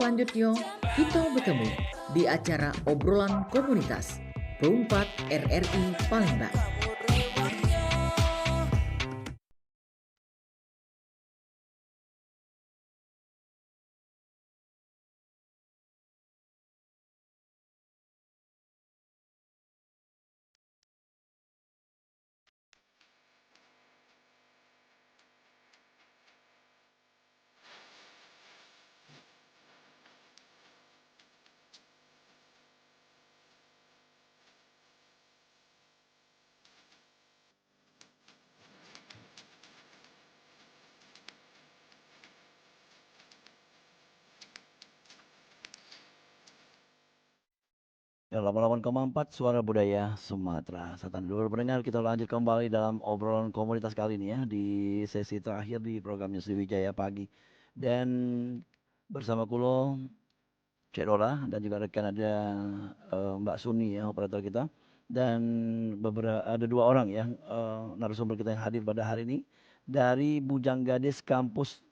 Selanjutnya, kita bertemu di acara obrolan komunitas Perumpat RRI Palembang. Ya, 88,4 Suara Budaya Sumatera Selatan. Dulu pendengar, kita lanjut kembali dalam obrolan komunitas kali ini ya, di sesi terakhir di programnya Sriwijaya Pagi. Dan bersama Kulo, Cek Dora, dan juga rekan ada Mbak Suni ya, operator kita. Dan ada dua orang ya, narasumber kita yang hadir pada hari ini. Dari Bujang Gadis Kampus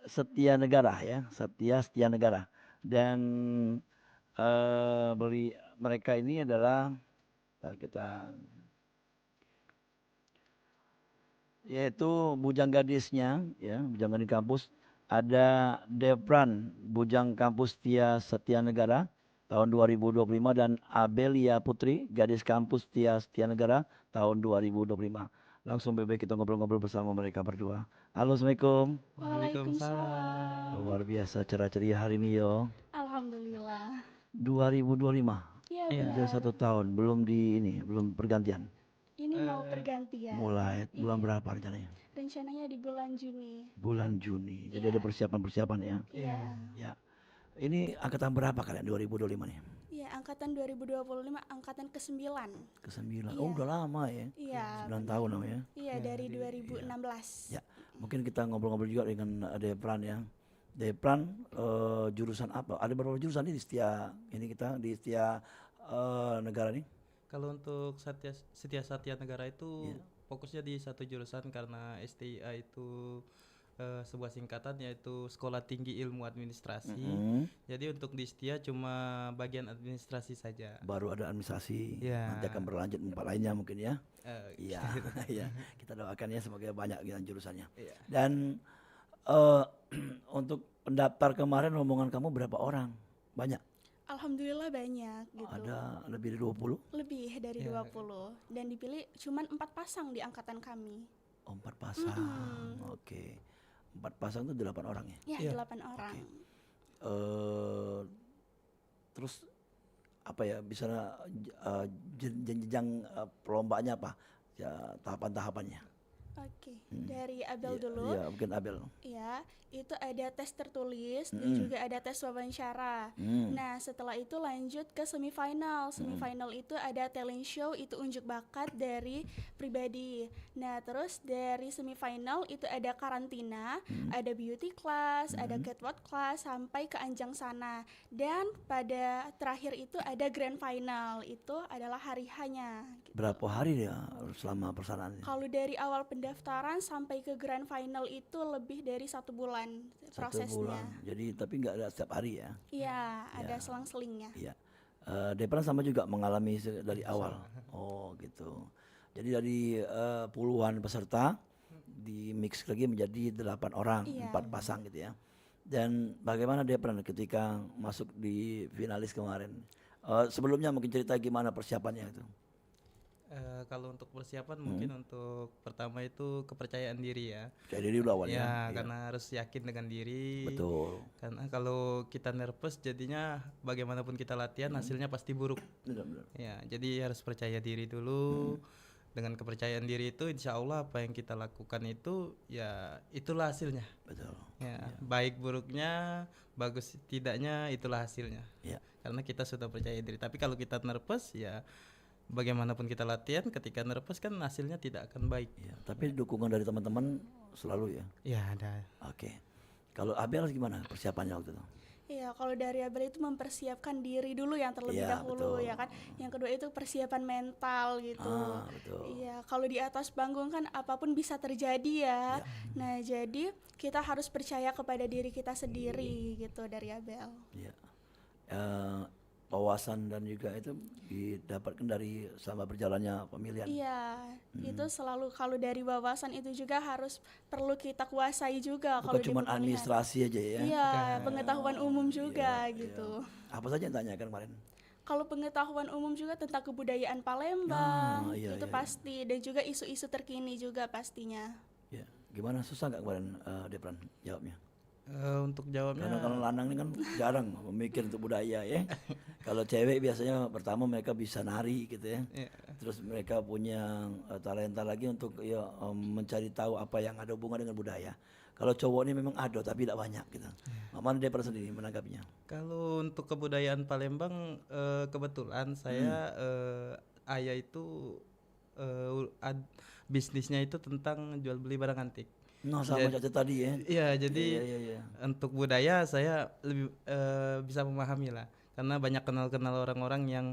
Setia Negara ya, Setia Negara. Dan mereka ini adalah kita yaitu bujang gadisnya ya, bujang gadis kampus ada Depran Bujang Kampus Setia Negara tahun 2025 dan Abelia Putri gadis kampus Setia Negara tahun 2025. Langsung bebek kita ngobrol-ngobrol bersama mereka berdua. Halo, Assalamualaikum. Waalaikumsalam. Luar biasa ceria hari ini yo. Alhamdulillah. 2025. Iya Sudah benar. 1 tahun belum pergantian. Ini mau pergantian. Mulai bulan Iya. berapa rencananya? Rencananya di bulan Juni. Bulan Juni. Jadi Iya. ada persiapan ya. Iya. Ya. Ini angkatan berapa kalian 2025 nih? Iya, angkatan 2025 angkatan ke-9. Ke-9. Iya. Oh, udah lama ya. Iya. 9 tahun namanya. Iya, dari 2016. Ya. Mungkin kita ngobrol-ngobrol juga dengan Depran ya. Depran jurusan apa? Ada berapa jurusan ini di Setia Negara nih? Kalau untuk Setia Negara itu fokusnya di satu jurusan karena STIA itu sebuah singkatan yaitu Sekolah Tinggi Ilmu Administrasi. Jadi untuk di Setia cuma bagian administrasi saja. Baru ada administrasi. Ya. Nanti akan berlanjut 4 lainnya mungkin ya. Iya, ya. Kita doakan ya semoga banyak jurusannya. Dan untuk pendaftar kemarin rombongan kamu berapa orang? Banyak? Alhamdulillah banyak gitu. Ada lebih dari 20? Lebih dari 20. Dan dipilih cuma 4 pasang di angkatan kami. Oh, 4 pasang. Oke. 4 pasang itu 8 orang ya? Ya, 8 orang. Terus apa ya, bisa jenjang perlombaannya apa? Ya, tahapan-tahapannya. Oke, dari Abel dulu. Iya, mungkin Abel. Ya, itu ada tes tertulis dan juga ada tes wawancara. Nah, setelah itu lanjut ke semifinal. Semifinal itu ada talent show, itu unjuk bakat dari pribadi. Nah, terus dari semifinal itu ada karantina, ada beauty class, ada catwalk class sampai ke anjang sana. Dan pada terakhir itu ada grand final. Itu adalah hari hanya. Gitu. Berapa hari ya selama persalinan? Kalau dari awal pendaftaran sampai ke grand final itu lebih dari 1 bulan prosesnya. 1 bulan. Jadi tapi nggak ada setiap hari ya? Iya, ada selang-selingnya. Iya. Depran sama juga mengalami dari awal. Oh gitu. Jadi dari puluhan peserta di mix lagi menjadi 8 orang, 4 pasang gitu ya. Dan bagaimana Depran ketika masuk di finalis kemarin? Sebelumnya mungkin cerita gimana persiapannya itu? Kalau untuk persiapan mungkin untuk pertama itu kepercayaan diri ya. Percaya diri dulu awalnya. Ya, karena harus yakin dengan diri. Betul. Karena kalau kita nervous jadinya bagaimanapun kita latihan hasilnya pasti buruk. Benar-benar. Ya, jadi harus percaya diri dulu. Dengan kepercayaan diri itu insya Allah apa yang kita lakukan itu ya itulah hasilnya. Betul. Ya, baik buruknya, bagus tidaknya itulah hasilnya. Ya. Karena kita sudah percaya diri. Tapi kalau kita nervous ya bagaimanapun kita latihan ketika nervous kan hasilnya tidak akan baik. Ya, tapi dukungan dari teman-teman selalu ya? Ya ada. Oke. Kalau Abel gimana persiapannya waktu itu? Iya, kalau dari Abel itu mempersiapkan diri dulu yang terlebih Iya, dahulu betul. ya kan. Yang kedua itu persiapan mental gitu. Betul. Iya, kalau di atas panggung kan apapun bisa terjadi ya. Ya. Nah, jadi kita harus percaya kepada diri kita sendiri gitu dari Abel. Ya. Eh, wawasan dan juga itu didapatkan dari sama berjalannya pemilihan. Iya, itu selalu kalau dari wawasan itu juga harus perlu kita kuasai juga Bukan kalau di cuma pemilihan. administrasi aja ya. Iya, pengetahuan umum juga Iya, gitu. iya. Apa saja yang tanyakan kemarin? Kalau pengetahuan umum juga tentang kebudayaan Palembang, iya, itu iya, pasti, dan juga isu-isu terkini juga pastinya. Ya. Gimana, susah nggak kemarin Depran jawabnya? Untuk jawabnya Karena kalau lanang ini kan jarang memikir untuk budaya ya. Kalau cewek biasanya pertama mereka bisa nari gitu ya. Iya. Terus mereka punya talenta lagi untuk ya mencari tahu apa yang ada hubungan dengan budaya. Kalau cowok ini memang ada tapi tidak banyak gitu. Mana dia pernah sendiri menanggapinya? kalau untuk kebudayaan Palembang, kebetulan saya ayah itu bisnisnya itu tentang jual beli barang antik. Nah sama Caca tadi ya. Iya, jadi Iya. untuk budaya saya lebih bisa memahami lah, karena banyak kenal orang-orang yang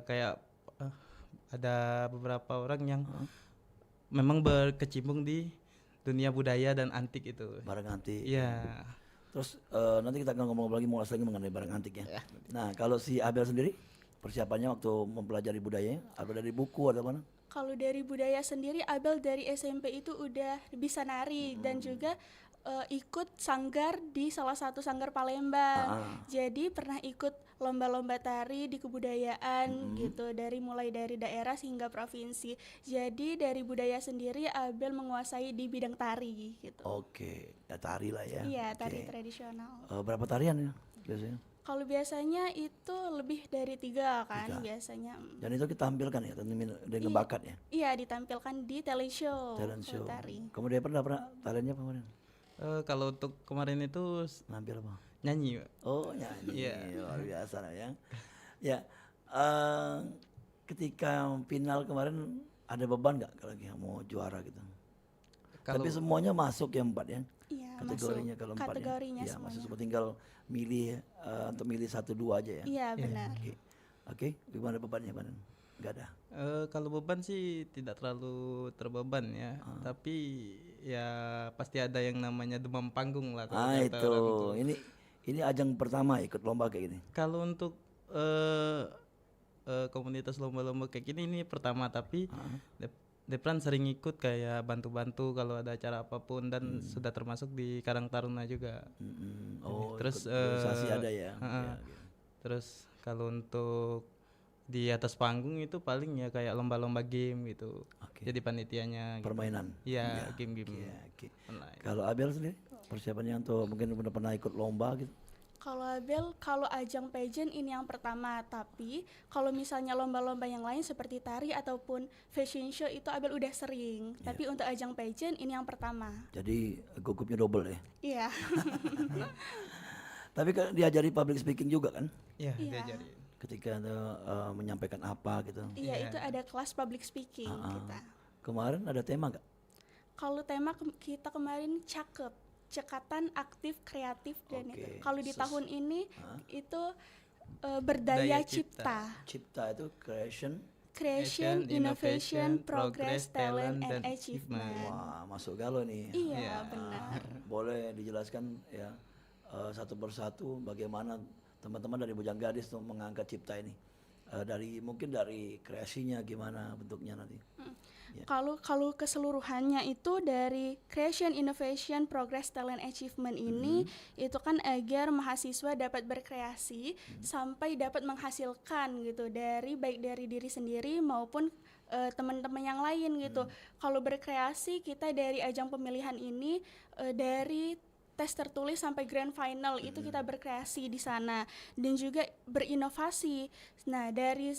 kayak ada beberapa orang yang memang berkecimpung di dunia budaya dan antik itu. Barang antik. Iya. Terus nanti kita akan ngomong lagi lagi mengenai barang antik ya. Nah kalau si Abel sendiri persiapannya waktu mempelajari budaya, ada dari buku ada mana? Kalau dari budaya sendiri, Abel dari SMP itu udah bisa nari dan juga ikut sanggar di salah satu sanggar Palembang. Jadi pernah ikut lomba-lomba tari di kebudayaan gitu, mulai dari daerah hingga provinsi. Jadi dari budaya sendiri Abel menguasai di bidang tari gitu. Oke, ya tari lah ya. Iya, Oke. tari tradisional. Berapa tarian ya biasanya? Kalau biasanya itu lebih dari 3 kan biasanya. Dan itu kita tampilkan ya dengan Iya. bakat ya. Iya, ditampilkan di teleshow. Talent kalau show. Tari. Kemudian pernah talentnya apa kemarin? Kalau untuk kemarin itu Nampil apa? nyanyi, Pak. Oh nyanyi, Iya. luar biasa lah ya. Ya, ketika final kemarin ada beban nggak kalau lagi mau juara gitu? Kalau Tapi semuanya masuk ya 4 ya. Iya, Kategorinya masuk kalau 4 kategorinya ya. Ya semuanya. masih semua tinggal milih untuk milih 1-2 aja ya. Iya, benar. Oke, gimana bebannya kemarin? Nggak ada. kalau beban sih tidak terlalu terbeban ya, tapi ya pasti ada yang namanya demam panggung lah kalau kata Itu orang tua. ini ajang pertama ikut lomba kayak gini. Kalau untuk komunitas lomba-lomba kayak gini ini pertama, tapi Depran sering ikut kayak bantu-bantu kalau ada acara apapun, dan sudah termasuk di Karang Taruna juga. Oh, Terus, ikut organisasi ada ya. heeh. Ya, gitu. Terus kalau untuk di atas panggung itu paling ya kayak lomba-lomba game gitu. Oke. Jadi panitianya gitu. Permainan. Iya, Ya, game-game Iya, oke. online. Kalau Abel sendiri persiapannya untuk mungkin udah pernah ikut lomba gitu. Kalau Abel, kalau ajang pageant ini yang pertama, tapi kalau misalnya lomba-lomba yang lain seperti tari ataupun fashion show itu Abel udah sering. Tapi untuk ajang pageant ini yang pertama. Jadi gugupnya double ya. Iya. Tapi kan diajari public speaking juga kan? Iya, Iya. diajarin. Ketika menyampaikan apa gitu. Iya, Iya. itu ada kelas public speaking kita. Kemarin ada tema nggak? Kalau tema kita kemarin cakep, cekatan aktif kreatif dan Oke. itu. Kalau di tahun ini itu berdaya Daya cipta. cipta. Cipta itu creation. Creation, innovation, progress, talent, and achievement. Wah, masuk galau nih. Iya, benar. Boleh dijelaskan ya satu persatu bagaimana teman-teman dari Bujang Gadis tuh mengangkat cipta ini. Mungkin dari kreasinya gimana bentuknya nanti. Kalau keseluruhannya itu dari creation, innovation, progress, talent, achievement ini itu kan agar mahasiswa dapat berkreasi sampai dapat menghasilkan gitu baik dari diri sendiri maupun teman-teman yang lain gitu. Kalau berkreasi kita dari ajang pemilihan ini dari tes tertulis sampai grand final itu kita berkreasi di sana dan juga berinovasi. Nah, dari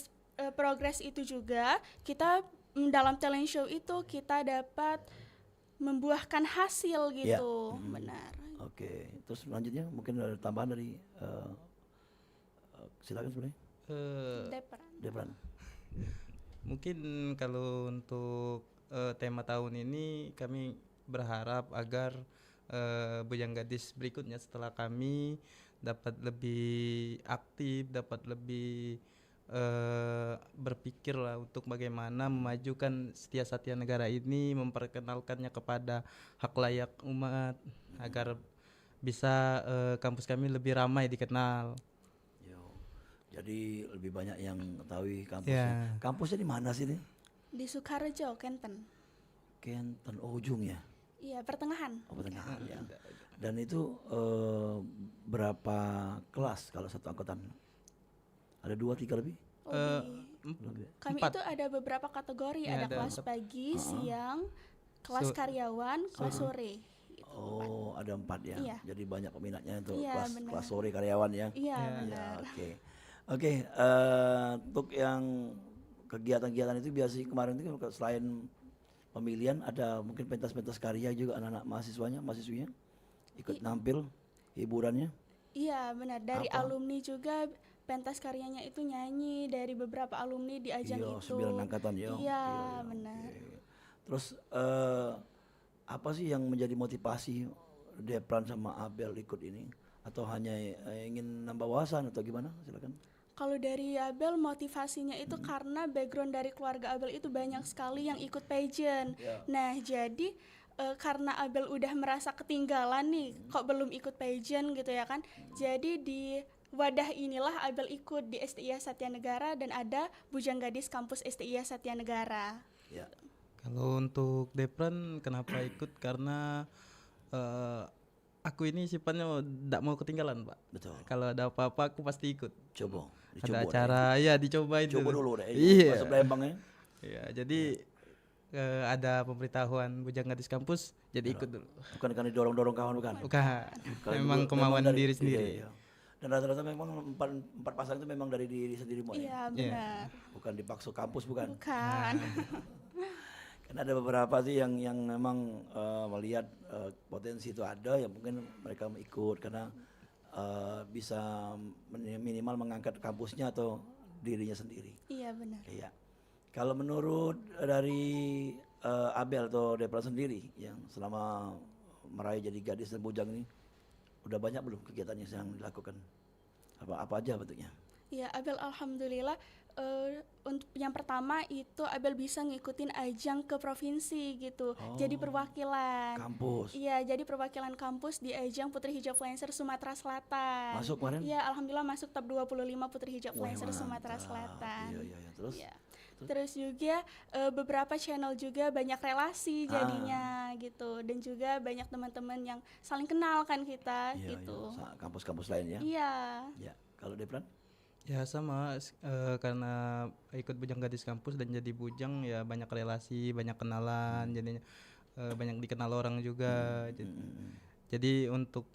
progres itu juga kita dalam talent show itu kita dapat membuahkan hasil gitu. Benar. Oke, terus selanjutnya mungkin ada tambahan dari silakan sebenarnya. Depran. Depran. Mungkin kalau untuk tema tahun ini kami berharap agar bujang gadis berikutnya setelah kami dapat lebih aktif, dapat lebih berpikir lah untuk bagaimana memajukan Setia Satya Negara ini, memperkenalkannya kepada hak layak umat agar bisa kampus kami lebih ramai dikenal. Yo. Jadi lebih banyak yang ketahui kampusnya. Ya. Kampusnya di mana sih ini? Di Sukarejo, Kenten. Kenten ujung ya. Iya, pertengahan. Oh, pertengahan ya. Dan itu berapa kelas kalau satu angkatan? Ada 2, 3 lebih? Oh, kami 4. itu ada beberapa kategori, Ya, ada ada kelas 4. pagi, siang, kelas karyawan, kelas sore. Gitu. Oh, ada 4 ya. Iya. Jadi banyak peminatnya untuk Iya, kelas benar. kelas sore karyawan ya. Iya, Ya. benar. Oke. Oke, untuk yang kegiatan-kegiatan itu biasanya kemarin itu selain pemilihan ada mungkin pentas-pentas karya juga anak-anak mahasiswinya ikut nampil hiburannya. Iya, benar. Dari Apa? alumni juga pentas karyanya itu nyanyi dari beberapa alumni di ajang Iya, itu. 9 angkatan ya. Iya, benar. Oke. Terus apa sih yang menjadi motivasi Depran sama Abel ikut ini? Atau hanya ingin nambah wawasan atau gimana? Silakan. Kalau dari Abel motivasinya itu karena background dari keluarga Abel itu banyak sekali yang ikut pageant. Ya. Nah, jadi karena Abel udah merasa ketinggalan nih, kok belum ikut pageant gitu ya kan. Jadi di wadah inilah Abel ikut di STIA Satya Negara dan ada Bujang Gadis kampus STIA Satya Negara. Ya. Kalau untuk Depran kenapa ikut, karena aku ini sifatnya tidak mau ketinggalan, Pak. Betul. Kalau ada apa-apa aku pasti ikut. Coba. Ada acara ya dicobain Coba dulu deh. Iya. Masuk Lembang ya. Iya, jadi ada pemberitahuan Bujang Gadis kampus, jadi ikut dulu. Bukan karena didorong-dorong kawan bukan. Bukan, Kalau memang dulu kemauan dari- diri iya, sendiri. iya. Dan rata-rata memang empat pasang itu memang dari diri sendiri mau ya. Iya, benar. Bukan dipaksa kampus bukan. Bukan. Kan ada beberapa sih yang memang melihat potensi itu ada, yang mungkin mereka mau ikut karena bisa minimal mengangkat kampusnya atau dirinya sendiri. Iya, benar. Iya. Kalau menurut dari Abel atau Depra sendiri yang selama meraih jadi gadis dan bujang ini udah banyak belum kegiatannya yang dilakukan? Apa aja bentuknya? Ya, Abel alhamdulillah untuk yang pertama itu Abel bisa ngikutin ajang ke provinsi gitu. Jadi perwakilan. Kampus. Iya, jadi perwakilan kampus di ajang Putri Hijab Influencer Sumatera Selatan. Masuk kemarin? Iya, alhamdulillah masuk top 25 Putri Hijab Wah, Influencer Sumatera mantap. Selatan. Iya, iya, iya. Terus? Iya. Terus juga beberapa channel juga banyak relasi jadinya gitu, dan juga banyak teman-teman yang saling kenal kan kita Iya, gitu. iya. Kampus-kampus lain ya. Iya. Ya. Kalau Depran? Ya sama, karena ikut Bujang Gadis kampus dan jadi bujang ya banyak relasi, banyak kenalan, jadinya banyak dikenal orang juga. Jadi untuk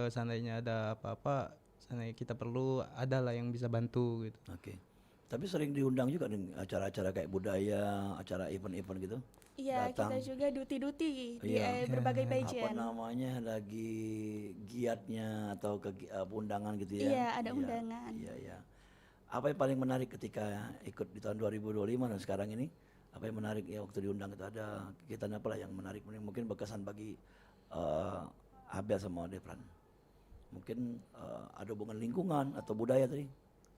seandainya ada apa-apa, seandainya kita perlu, ada lah yang bisa bantu gitu. Oke. Tapi sering diundang juga nih acara-acara kayak budaya, acara event-event gitu. Iya, Datang. kita juga duti-duti di Iya. berbagai Apa pageant. namanya lagi giatnya atau undangan gitu ya? Iya, ada undangan. Iya, iya. Apa yang paling menarik ketika ikut di tahun 2025 dan sekarang ini? Apa yang menarik ya waktu diundang itu ada kegiatan apa lah yang menarik mungkin berkesan bagi Abel sama Depran? Mungkin ada hubungan lingkungan atau budaya tadi?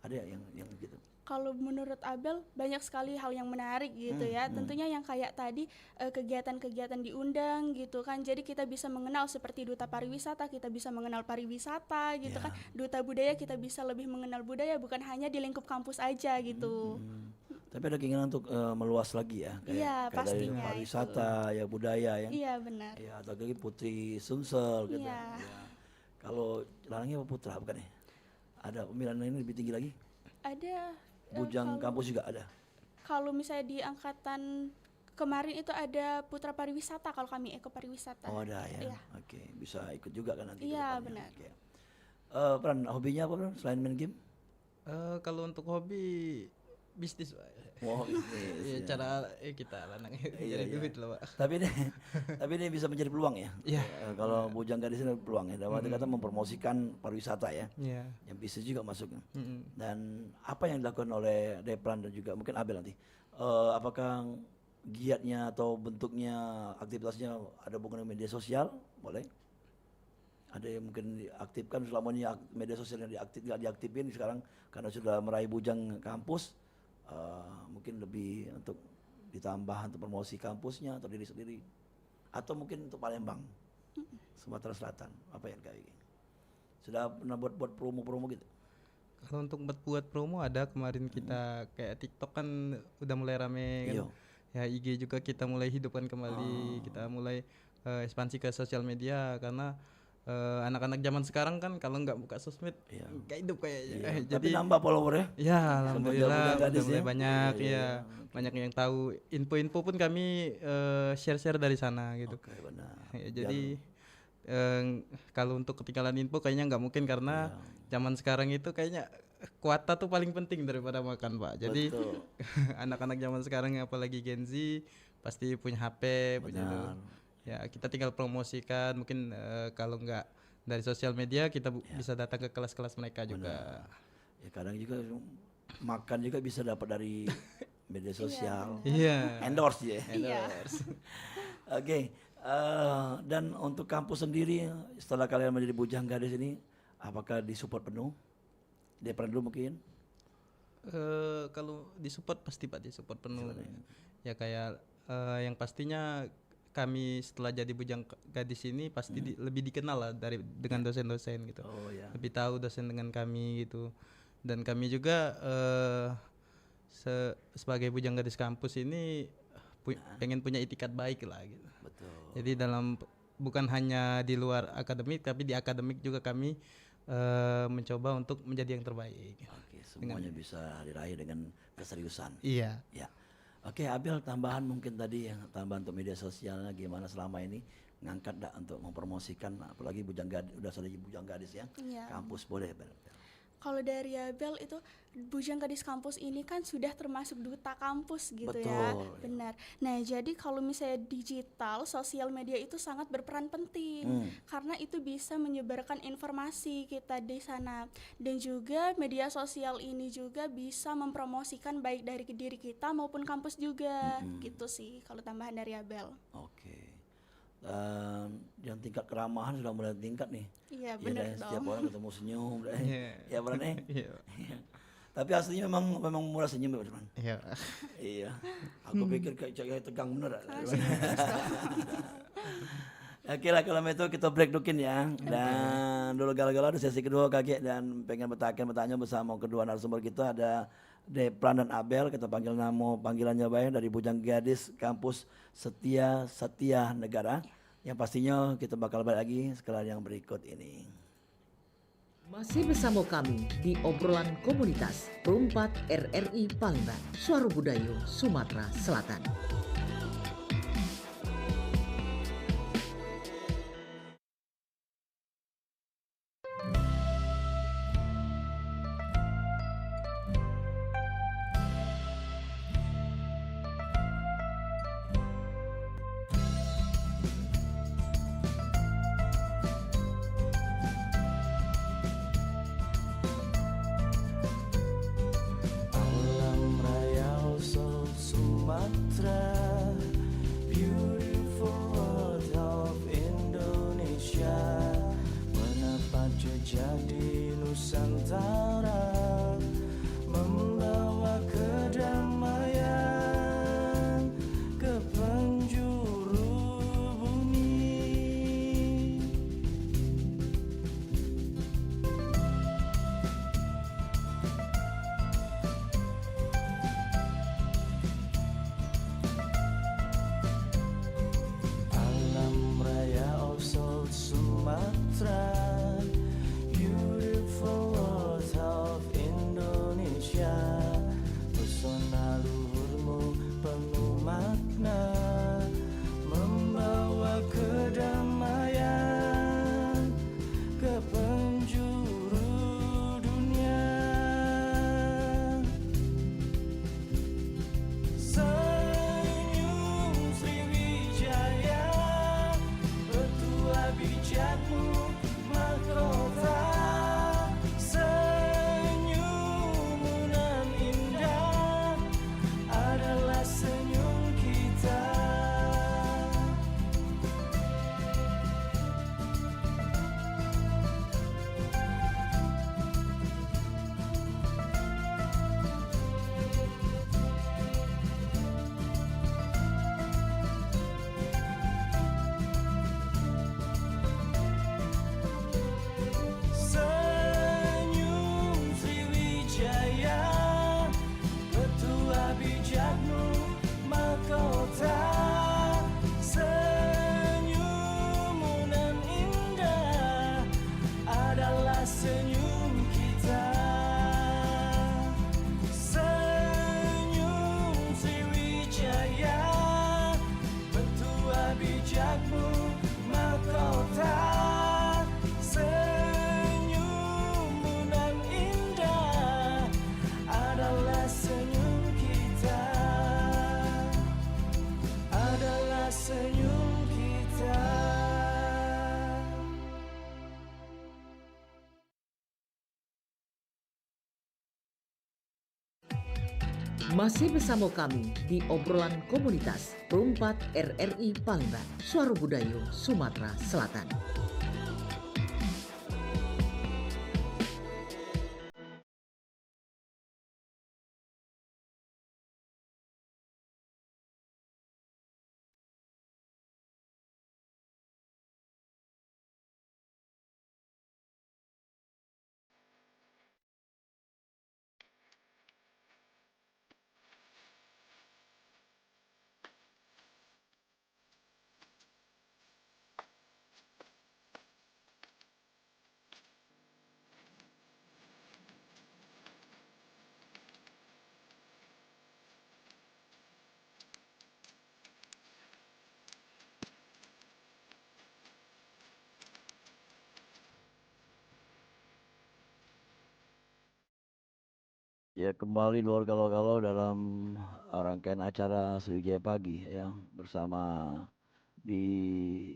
Ada ya yang gitu? Kalau menurut Abel banyak sekali hal yang menarik gitu ya. Tentunya yang kayak tadi kegiatan-kegiatan diundang gitu kan. Jadi kita bisa mengenal seperti duta pariwisata, kita bisa mengenal pariwisata gitu kan. Duta budaya kita bisa lebih mengenal budaya, bukan hanya di lingkup kampus aja gitu. Tapi ada keinginan untuk meluas lagi ya, Iya, kayak dari pastinya pariwisata ya budaya ya. Iya, benar. Ya, atau lagi Putri Sumsel gitu. Iya. Ya. Kalau Langnya apa Putra bukan ya? Ada pemilihan ini lebih tinggi lagi? Ada Bujang kampus juga ada. kalau misalnya di angkatan kemarin itu ada putra pariwisata, kalau kami eko pariwisata. Oh ada ya. Iya. Oke, bisa ikut juga kan nanti. ke Iya, depannya. benar. Oke. Pran, hobinya apa Pran selain main game? Kalau untuk hobi bisnis, Pak. Wow, Ya, cara kita lanang Iya, jadi iya. duit lah, Pak. tapi ini bisa menjadi peluang ya. Iya. Kalau Bujang Gadis ini peluang ya. Dalam arti kata mempromosikan pariwisata ya. Iya. Yang bisnis juga masuk. Mm-mm. Dan apa yang dilakukan oleh Depran dan juga mungkin Abel nanti? Apakah giatnya atau bentuknya aktivitasnya ada hubungan dengan media sosial? Boleh? Ada yang mungkin diaktifkan selama ini media sosial yang nggak diaktifin sekarang karena sudah meraih bujang kampus, mungkin lebih untuk ditambah untuk promosi kampusnya atau diri sendiri, atau mungkin untuk Palembang, Sumatera Selatan, apa yang kayak gini. Sudah pernah buat promo-promo gitu? Kalau untuk buat promo ada kemarin kita kayak TikTok kan udah mulai rame kan. Iya. Ya IG juga kita mulai hidupkan kembali, kita mulai ekspansi ke sosial media karena anak-anak zaman sekarang kan kalau nggak buka sosmed nggak hidup kayaknya. Iya. Jadi Tapi nambah follower ya? ya alhamdulillah Bujang Gadis udah mulai ya? banyak Iya, ya, banyak yang tahu. Info-info pun kami share-share dari sana gitu. Oke, benar. Ya, jadi kalau untuk ketinggalan info kayaknya nggak mungkin karena zaman sekarang itu kayaknya kuota tuh paling penting daripada makan, Pak. Jadi Betul. anak-anak zaman sekarang apalagi Gen Z pasti punya HP, punya itu. Ya kita tinggal promosikan, mungkin kalau nggak dari sosial media kita bisa datang ke kelas-kelas mereka juga. Ya kadang juga makan juga bisa dapat dari media sosial. Iya. Endorse ya. Iya. Oke. Dan untuk kampus sendiri setelah kalian menjadi Bujang Gadis ini, apakah disupport penuh? DPR dulu mungkin? Kalau disupport pasti Pak disupport penuh. Ya kayak yang pastinya kami setelah jadi Bujang Gadis ini pasti lebih dikenal lah dengan dosen-dosen gitu. Oh ya. Lebih tahu dosen dengan kami gitu. Dan kami juga sebagai Bujang Gadis kampus ini pengen punya itikat baik lah gitu. Betul. Jadi bukan hanya di luar akademik tapi di akademik juga kami mencoba untuk menjadi yang terbaik. Oke, semuanya bisa diraih dengan keseriusan. Iya. Ya. Oke, Abel, tambahan mungkin tadi yang tambahan untuk media sosialnya gimana selama ini ngangkat untuk mempromosikan, apalagi Bujang Gadis, udah sudah Bujang Gadis ya. Iya. Kampus boleh, Abel. Kalau dari Abel itu Bujang Gadis kampus ini kan sudah termasuk duta kampus gitu. Betul, ya. ya. Benar. Nah, jadi kalau misalnya digital, sosial media itu sangat berperan penting karena itu bisa menyebarkan informasi kita di sana. Dan juga media sosial ini juga bisa mempromosikan baik dari diri kita maupun kampus juga. Gitu sih kalau tambahan dari Abel. Oke. Yang tingkat keramahan sudah mulai tingkat nih. Iya, Ya, benar dah, dong. setiap orang ketemu senyum, dah. Iya. Ya benar nih. Iya. Tapi aslinya memang murah senyum ya, teman. Iya. Iya. Aku pikir kayak tegang bener. Oke lah kalau itu kita break dukin ya. Dan dulu galau-galau di sesi kedua kakek dan pengen bertanya bersama kedua narasumber kita ada Depran dan Abel, kita panggil nama panggilannya baik dari Bujang Gadis Kampus Setia Negara. Yang pastinya kita bakal balik lagi setelah yang berikut ini. Masih bersama kami di obrolan komunitas Perumpat RRI Palembang, Suara Budaya Sumatera Selatan. Alam raya Sumatera Masih bersama kami di obrolan komunitas Perumpat RRI Palembang, Suara Budaya Sumatera Selatan. Ya, kembali luar galau-galau dalam rangkaian acara Sriwijaya Pagi ya, bersama di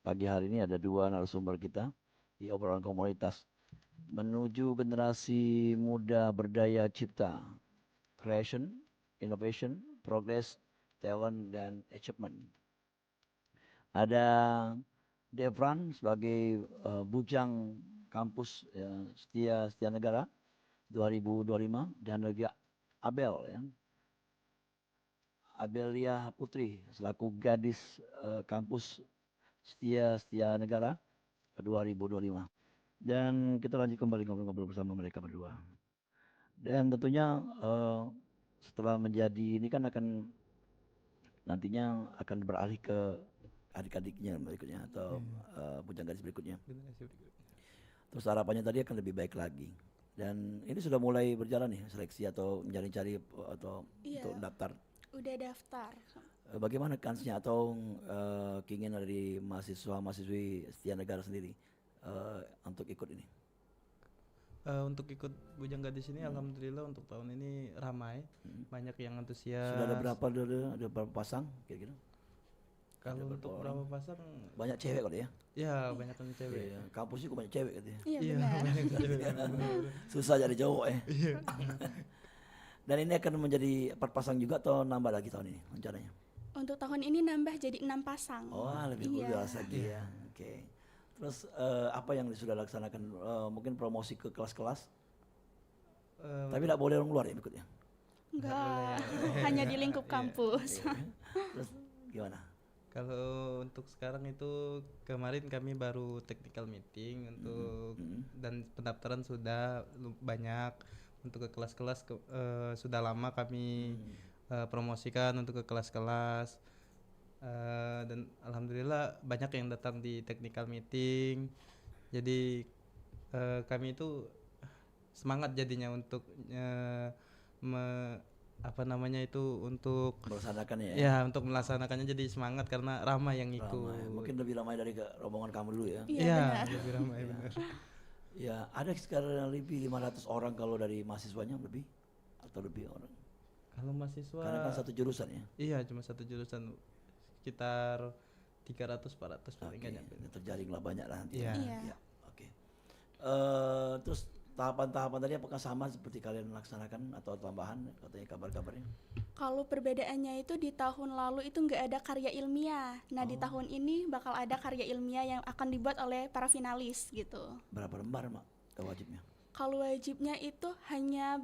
pagi hari ini ada dua narasumber kita di obrolan komunitas menuju generasi muda berdaya cipta, creation, innovation, progress, talent, dan achievement. Ada Devran sebagai bujang kampus Setia Negara 2025, dan juga Abel ya, Abelia Putri selaku gadis kampus Setia Negara 2025. Dan kita lanjut kembali ngobrol-ngobrol bersama mereka berdua. Dan tentunya setelah menjadi ini kan akan nantinya akan beralih ke adik-adiknya berikutnya atau bujang gadis berikutnya. Terus harapannya tadi akan lebih baik lagi. Dan ini sudah mulai berjalan nih seleksi atau mencari-cari atau untuk daftar. Udah daftar. Bagaimana kansnya atau keinginan dari mahasiswa-mahasiswi Setia Negara sendiri untuk ikut ini? Untuk ikut bujang gadis ini alhamdulillah untuk tahun ini ramai, banyak yang antusias. Sudah ada berapa pasang kira-kira? Kalau untuk berapa pasang? Banyak cewek kali ya? Ya, banyak kan cewek. Iya, kampus juga banyak cewek katanya. Iya, Iya, benar. banyak cewek. Susah jadi cowok ya. Dan ini akan menjadi 4 pasang juga atau nambah lagi tahun ini rencananya? Untuk tahun ini nambah jadi 6 pasang. Oh, lebih luas lagi ya. Oke. Terus apa yang sudah laksanakan? Mungkin promosi ke kelas-kelas? Tapi tidak boleh orang luar ya ikutnya? Enggak, hanya di lingkup kampus. Terus gimana? Kalau untuk sekarang itu kemarin kami baru technical meeting untuk dan pendaftaran sudah banyak untuk ke kelas-kelas sudah lama kami promosikan untuk ke kelas-kelas dan alhamdulillah banyak yang datang di technical meeting. Jadi kami itu semangat jadinya untuk untuk melaksanakannya ya? Ya, untuk melaksanakannya jadi semangat karena ramai yang ikut. Mungkin lebih ramai dari rombongan kamu dulu ya? Iya, lebih ramai benar. Ya, ada sekarang lebih 500 orang kalau dari mahasiswanya lebih atau lebih orang? Kalau mahasiswa Karena kan satu jurusan ya? Iya, cuma satu jurusan, sekitar 300-400 paling nggak nyampe. Terjaring lah banyak lah nanti. Iya. Ya, oke. Terus tahapan-tahapan tadi apakah sama seperti kalian laksanakan atau tambahan katanya kabar-kabarnya? Kalau perbedaannya itu di tahun lalu itu nggak ada karya ilmiah. Nah di tahun ini bakal ada karya ilmiah yang akan dibuat oleh para finalis gitu. Berapa lembar mak wajibnya? Kalau wajibnya itu hanya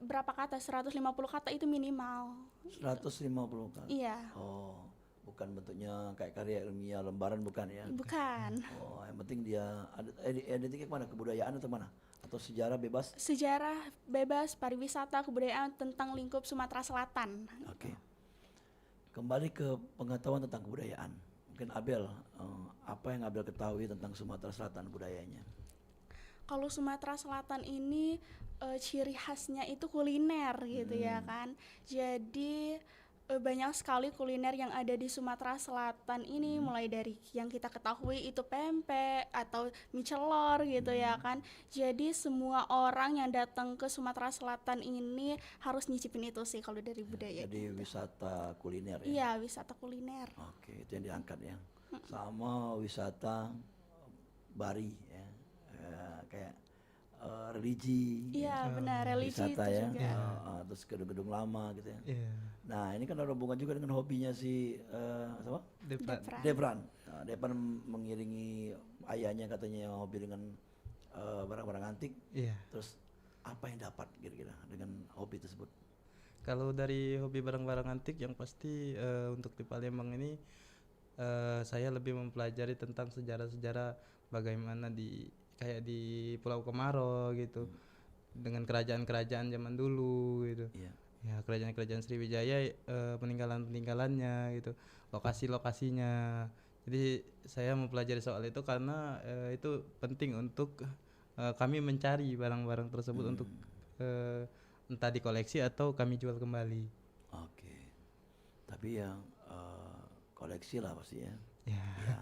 berapa kata, 150 kata itu minimal. 150 kata? Iya. Oh, bukan bentuknya kayak karya ilmiah lembaran bukan ya? Bukan. Oh, yang penting dia identiknya kemana? Kebudayaan atau mana? Atau sejarah bebas? Sejarah bebas, pariwisata, kebudayaan tentang lingkup Sumatera Selatan. Oke. Kembali ke pengetahuan tentang kebudayaan. Mungkin Abel, apa yang Abel ketahui tentang Sumatera Selatan budayanya? Kalau Sumatera Selatan ini ciri khasnya itu kuliner gitu ya kan. Jadi banyak sekali kuliner yang ada di Sumatera Selatan ini, mulai dari yang kita ketahui itu pempek atau mie celor gitu ya kan. Jadi semua orang yang datang ke Sumatera Selatan ini harus nyicipin itu sih kalau dari budaya. Jadi wisata kuliner ya? Iya, wisata kuliner. Oke, itu yang diangkat ya. Sama wisata Bari ya. Kayak religi, Iya, benar, religi wisata itu ya, juga. terus gedung-gedung lama gitu ya. Iya. Nah ini kan ada hubungan juga dengan hobinya si siapa? Depan. Depran. Depran. Nah, Depran mengiringi ayahnya katanya yang hobi dengan barang-barang antik. Iya. Terus apa yang dapat kira-kira dengan hobi tersebut? Kalau dari hobi barang-barang antik yang pasti untuk di Palembang ini saya lebih mempelajari tentang sejarah-sejarah bagaimana kayak di Pulau Komaro gitu, dengan kerajaan-kerajaan zaman dulu gitu. Iya. Ya, kerajaan-kerajaan Sriwijaya, peninggalan-peninggalannya gitu, lokasi-lokasinya. Jadi saya mempelajari soal itu karena itu penting untuk kami mencari barang-barang tersebut untuk entah dikoleksi atau kami jual kembali. Oke. Tapi yang koleksi lah pasti ya. Ya. Ya.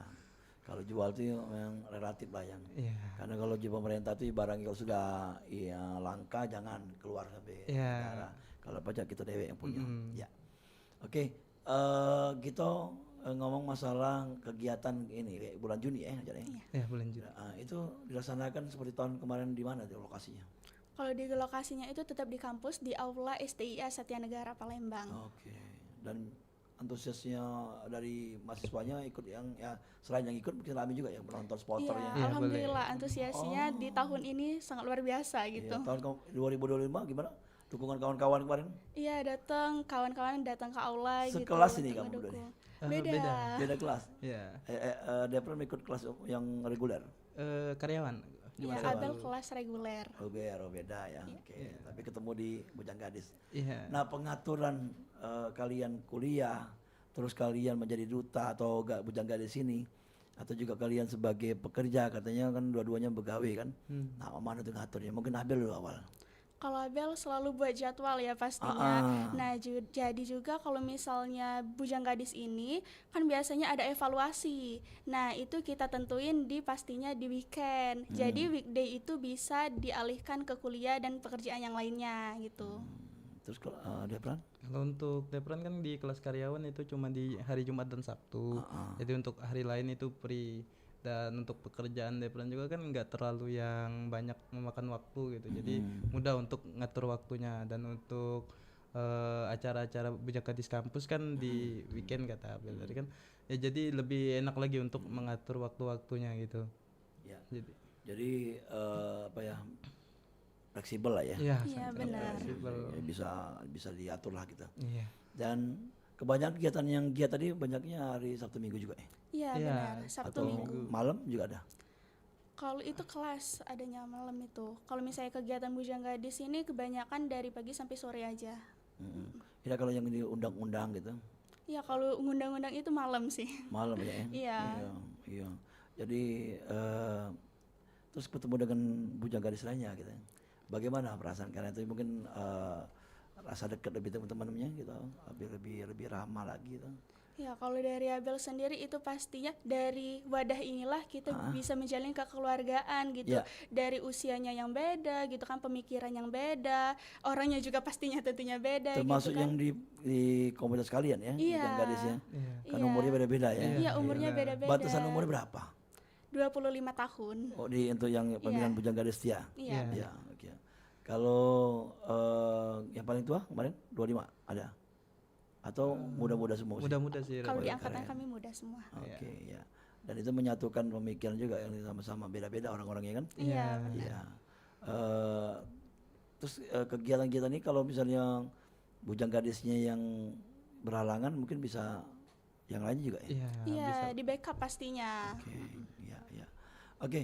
Kalau jual tuh memang relatif lah yang. Iya. Karena kalau jual pemerintah tuh barang kalau sudah langka jangan keluar sampai Iya. negara. Kalau pajak kita dewek yang punya. Mm-mm. Ya. Oke. Kita ngomong masalah kegiatan ini kayak bulan Juni ya jadi. Ya, bulan Juni. Itu dilaksanakan seperti tahun kemarin di mana di lokasinya? Kalau di lokasinya itu tetap di kampus di Aula STIA Satyanegara Palembang. Oke. Dan antusiasnya dari mahasiswanya ikut yang ya selain yang ikut mungkin rame juga yang penonton Iya, supporternya. Iya, alhamdulillah antusiasnya di tahun ini sangat luar biasa gitu. Iya, tahun 2025 gimana? Dukungan kawan-kawan kemarin? Iya, kawan-kawan datang ke aula gitu. Sekelas ini untuk kamu berdua mendukung. Beda. Beda. Beda kelas. Ya. Depran ikut kelas yang reguler. Karyawan. Iya, Masa Abel lalu. kelas reguler. Beda ya. Oke. Tapi ketemu di Bujang Gadis. Iya. Nah, pengaturan kalian kuliah, terus kalian menjadi duta atau enggak Bujang Gadis ini, atau juga kalian sebagai pekerja, katanya kan dua-duanya begawe kan. Nah, mana tuh ngaturnya? Mungkin Abel dulu awal. Kalau Abel selalu buat jadwal ya pastinya. Ah. Nah, jadi juga kalau misalnya Bujang Gadis ini kan biasanya ada evaluasi. Nah, itu kita tentuin pastinya di weekend. Jadi weekday itu bisa dialihkan ke kuliah dan pekerjaan yang lainnya gitu. Terus kalau Depran? Kalau untuk Depran kan di kelas karyawan itu cuma di hari Jumat dan Sabtu. Jadi untuk hari lain itu free. Dan untuk pekerjaan Depran juga kan nggak terlalu yang banyak memakan waktu gitu. Jadi mudah untuk ngatur waktunya. Dan untuk acara-acara Bujang Gadis kampus kan di weekend kata Abel tadi kan. Ya jadi lebih enak lagi untuk mengatur waktu-waktunya gitu. Ya. Jadi Apa ya? Fleksibel lah ya. iya, Iya, sangat benar. fleksibel. Bisa diatur lah kita. Iya. Dan kebanyakan kegiatan yang giat tadi banyaknya hari Sabtu Minggu juga ya. Iya, Iya, benar. Sabtu Atau Minggu. malam juga ada. Kalau itu kelas adanya malam itu. Kalau misalnya kegiatan Bujang Gadis ini kebanyakan dari pagi sampai sore aja. Ya kalau yang di undang-undang gitu. Iya, kalau undang-undang itu malam sih. Malam ya. Iya. Iya. Jadi terus ketemu dengan Bujang Gadis lainnya gitu. Bagaimana perasaan karena itu mungkin rasa dekat lebih teman-temannya gitu, lebih ramah lagi gitu. Ya, kalau dari Abel sendiri itu pastinya dari wadah inilah kita bisa menjalin kekeluargaan gitu. Ya. Dari usianya yang beda gitu kan, pemikiran yang beda, orangnya juga pastinya tentunya beda Termasuk gitu kan. yang di komunitas kalian ya, Iya. Bujang Gadis ya. Iya. Kan Iya. umurnya beda-beda ya. Iya, umurnya beda-beda. Batasan umurnya berapa? 25 tahun. Oh, untuk yang pemilihan Bujang Gadis setia. Iya. Ya, oke. Kalau yang paling tua kemarin 25 ada? Atau muda-muda semua? Mudah-mudah sih. Kalau di ya, angkatan keren. kami muda semua. Oke, ya. Dan itu menyatukan pemikiran juga yang sama-sama beda-beda orang-orangnya kan? Iya. Iya. Terus kegiatan-kegiatan ini kalau misalnya Bujang Gadisnya yang berhalangan mungkin bisa yang lain juga ya? Iya, Iya, bisa. di backup pastinya. Oke, ya. Oke,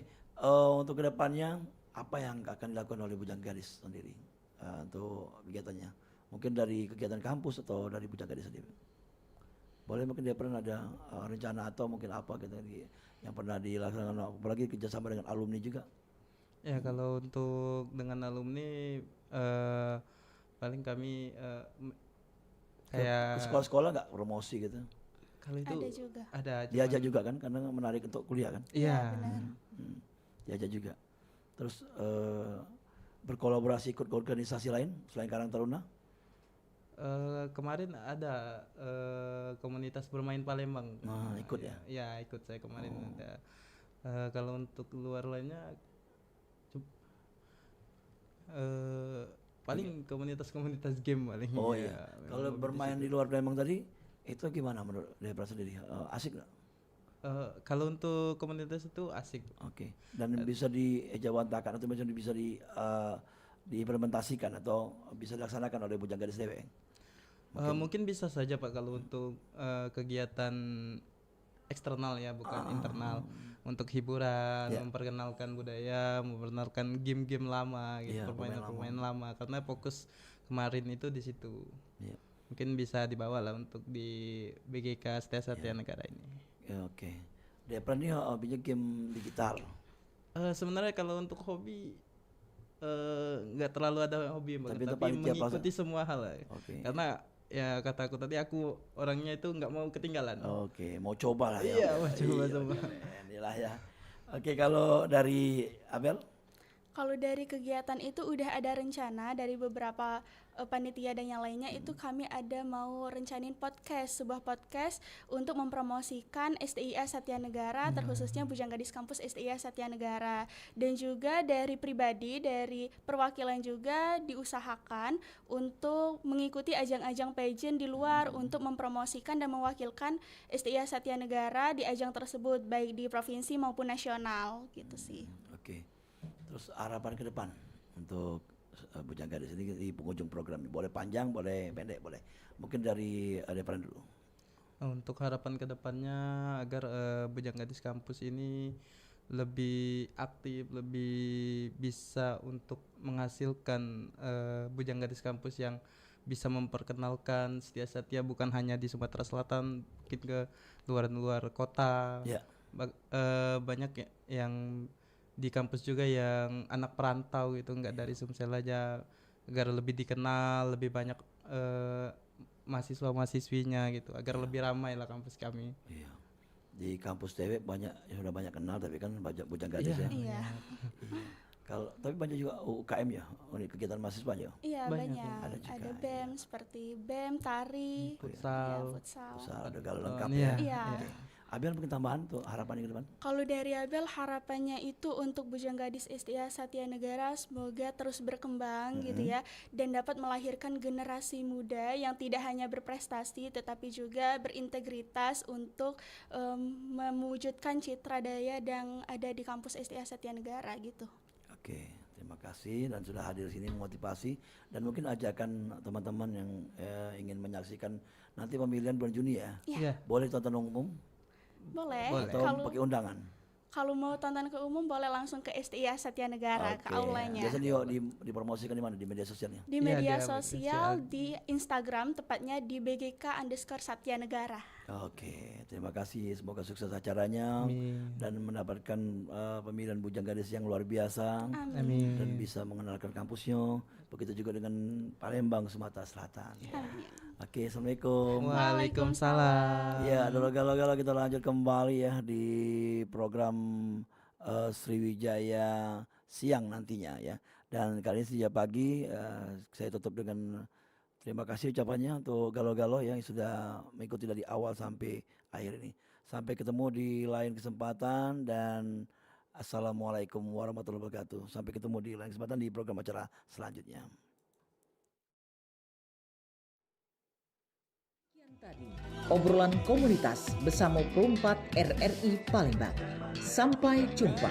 untuk kedepannya apa yang akan dilakukan oleh Bujang Gadis sendiri untuk kegiatannya? Mungkin dari kegiatan kampus atau dari Bujang Gadis sendiri? Boleh mungkin dia pernah ada rencana atau mungkin apa gitu yang pernah dilaksanakan, apalagi kerjasama dengan alumni juga. Ya kalau untuk dengan alumni paling kami Ke kayak sekolah-sekolah nggak promosi gitu? kalau itu Ada juga. ada Diajak juga kan, karena menarik untuk kuliah kan? Iya. benar. Diajak juga. Terus berkolaborasi ikut ke organisasi lain selain Karang Taruna? Kemarin ada komunitas bermain Palembang. Nah, ikut ya? Ya ikut saya kemarin ada. Kalau untuk luar lainnya Paling komunitas-komunitas game paling. Oh ya, iya. memang Kalau lebih di bermain situ. di luar Palembang tadi itu gimana menurut Depra sendiri? Asik nggak? Kalau untuk komunitas itu asik. Oke. Dan bisa diejawantahkan atau macam bisa diimplementasikan atau bisa dilaksanakan oleh Bujang Gadis Dewek? Mungkin bisa saja Pak kalau untuk kegiatan eksternal ya, bukan internal. Untuk hiburan, Ya. memperkenalkan budaya, memperkenalkan game-game lama gitu, Iya, permainan-permainan lama. Karena fokus kemarin itu di situ. Iya. Mungkin bisa dibawa lah untuk di BGK Setia Satya Negara ini. Ya, oke. Depra ini hobinya game digital. Sebenarnya kalau untuk hobi nggak terlalu ada hobi Bang, Tapi itu tapi panitia mengikuti semua hal lah. Oke. Karena ya kata aku tadi, aku orangnya itu nggak mau ketinggalan. Oke, mau coba lah ya. Iya, mau coba Iya, semua. inilah ya. Oke, kalau dari Abel? Kalau dari kegiatan itu udah ada rencana dari beberapa panitia dan yang lainnya, itu kami ada mau rencanain sebuah podcast untuk mempromosikan STIA Satya Negara, terkhususnya Bujang Gadis Kampus STIA Satya Negara. Dan juga dari pribadi, dari perwakilan juga diusahakan untuk mengikuti ajang-ajang pageant di luar untuk mempromosikan dan mewakilkan STIA Satya Negara di ajang tersebut, baik di provinsi maupun nasional gitu sih. Oke. Terus harapan ke depan untuk Bujang Gadis ini di penghujung program ini. Boleh panjang, boleh pendek, boleh. Mungkin dari Depran dulu. Untuk harapan kedepannya agar Bujang Gadis Kampus ini lebih aktif, lebih bisa untuk menghasilkan Bujang Gadis Kampus yang bisa memperkenalkan Setia Satya bukan hanya di Sumatera Selatan, mungkin ke luar kota. Ya. Banyak yang di kampus juga yang anak perantau gitu, nggak dari Sumsel aja, agar lebih dikenal, lebih banyak mahasiswa-mahasiswinya gitu, agar lebih ramai lah kampus kami. Iya. Di kampus Dewek sudah banyak kenal, tapi kan banyak Bujang Gadis ya. Iya. Tapi banyak juga UKM ya, unit kegiatan mahasiswa ya. Iya, Banyak banyak. Ada juga, Ada BEM seperti BEM, tari, Futsal. futsal. Usaha ada galau lengkap Iya. ya. Iya. Oke. Abel mungkin tambahan tuh harapannya ke depan? Kalau dari Abel, harapannya itu untuk Bujang Gadis STIA Satya Negara semoga terus berkembang gitu ya, dan dapat melahirkan generasi muda yang tidak hanya berprestasi tetapi juga berintegritas untuk mewujudkan citra daya yang ada di kampus STIA Satya Negara gitu. Oke, terima kasih dan sudah hadir sini memotivasi, dan mungkin ajakan teman-teman yang ingin menyaksikan nanti pemilihan bulan Juni ya. Iya. Boleh tonton umum Boleh. atau pakai undangan? Kalau mau tonton ke umum boleh langsung ke STIA Satya Negara, ke Oke. aulanya. Biasanya dipromosikan di mana? Di media sosialnya? Di Iya, media dia sosial, di Instagram, tepatnya di BGK_Satya Negara. Oke, terima kasih. Semoga sukses acaranya Amin. dan mendapatkan pemilihan Bujang Gadis yang luar biasa Amin. dan bisa mengenalkan kampusnya. Begitu juga dengan Palembang, Sumatera Selatan. Oke, assalamualaikum. Waalaikumsalam. Ya, galau-galau kita lanjut kembali ya di program Sriwijaya siang nantinya ya. Dan kali ini sejak pagi saya tutup dengan terima kasih ucapannya untuk galau-galau yang sudah mengikuti dari awal sampai akhir ini. Sampai ketemu di lain kesempatan dan assalamualaikum warahmatullahi wabarakatuh. Sampai ketemu di lain kesempatan di program acara selanjutnya. Tadi, obrolan komunitas bersama Perumpat RRI Palembang. Sampai jumpa.